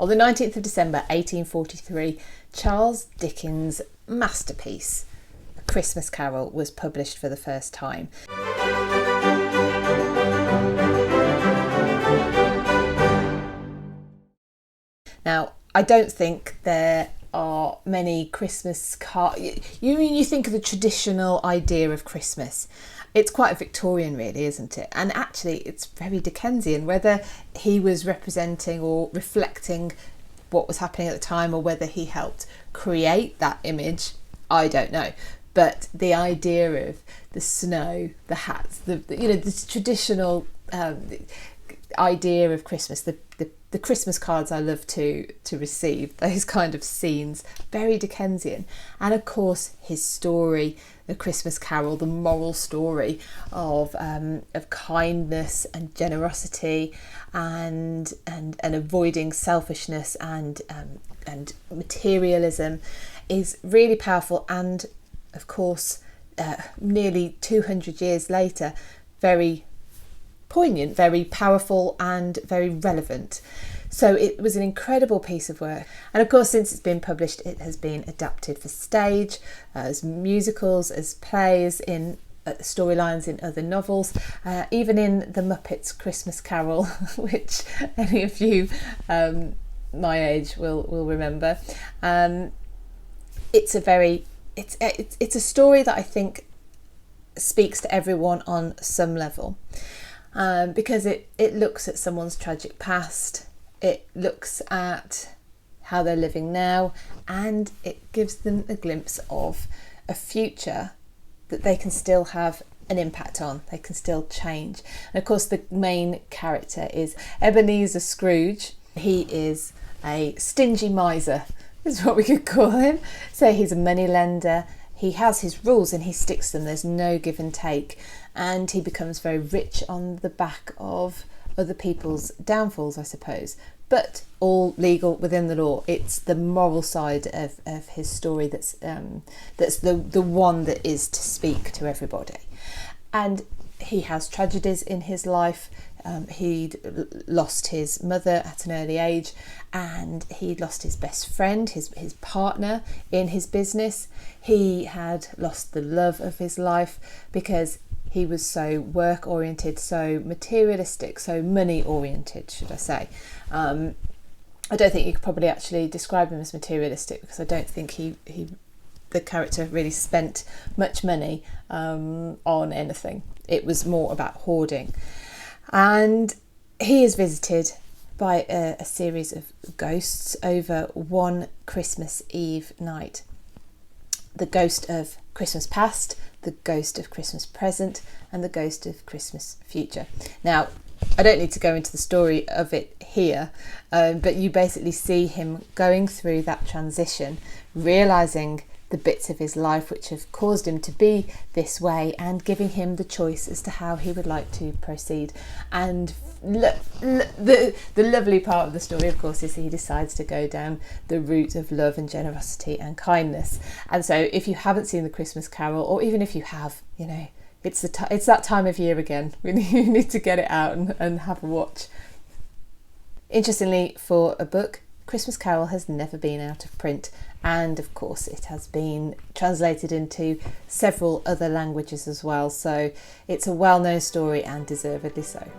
On the 19th of December 1843, Charles Dickens' masterpiece, A Christmas Carol, was published for the first time. Now, I don't think there are many Christmas cards. You think of the traditional idea of Christmas. It's quite Victorian, really, isn't it? And actually, it's very Dickensian. Whether he was representing or reflecting what was happening at the time, or whether he helped create that image, I don't know. But the idea of the snow, the hats, the traditional idea of Christmas, the Christmas cards I love to receive, those kind of scenes, very Dickensian. And of course his story, The Christmas Carol, the moral story of kindness and generosity and avoiding selfishness and materialism, is really powerful, and of course nearly 200 years later, very poignant, very powerful and very relevant. So it was an incredible piece of work. And of course, since it's been published, it has been adapted for stage, as musicals, as plays, in storylines in other novels, even in The Muppets Christmas Carol, which any of you my age will remember. It's a story that I think speaks to everyone on some level. Because it looks at someone's tragic past, it looks at how they're living now, and it gives them a glimpse of a future that they can still have an impact on, they can still change. And of course the main character is Ebenezer Scrooge. He is a stingy miser, is what we could call him. So he's a moneylender. He has his rules and he sticks to them. There's no give and take. And he becomes very rich on the back of other people's downfalls, I suppose. But all legal within the law. It's the moral side of his story that's the one that is to speak to everybody. And he has tragedies in his life. He'd lost his mother at an early age, and he'd lost his best friend, his partner in his business. He had lost the love of his life because he was so work oriented, so materialistic, so money oriented, should I say. I don't think you could probably actually describe him as materialistic, because I don't think the character really spent much money on anything. It was more about hoarding. And he is visited by a series of ghosts over one Christmas Eve night. The ghost of Christmas past, the ghost of Christmas present, and the ghost of Christmas future. Now, I don't need to go into the story of it here, but you basically see him going through that transition, realising the bits of his life which have caused him to be this way, and giving him the choice as to how he would like to proceed. And the lovely part of the story, of course, is he decides to go down the route of love and generosity and kindness. And so if you haven't seen The Christmas Carol, or even if you have, it's that time of year again. You need to get it out and have a watch. Interestingly, for a book, Christmas Carol has never been out of print, and of course it has been translated into several other languages as well, so it's a well-known story, and deservedly so.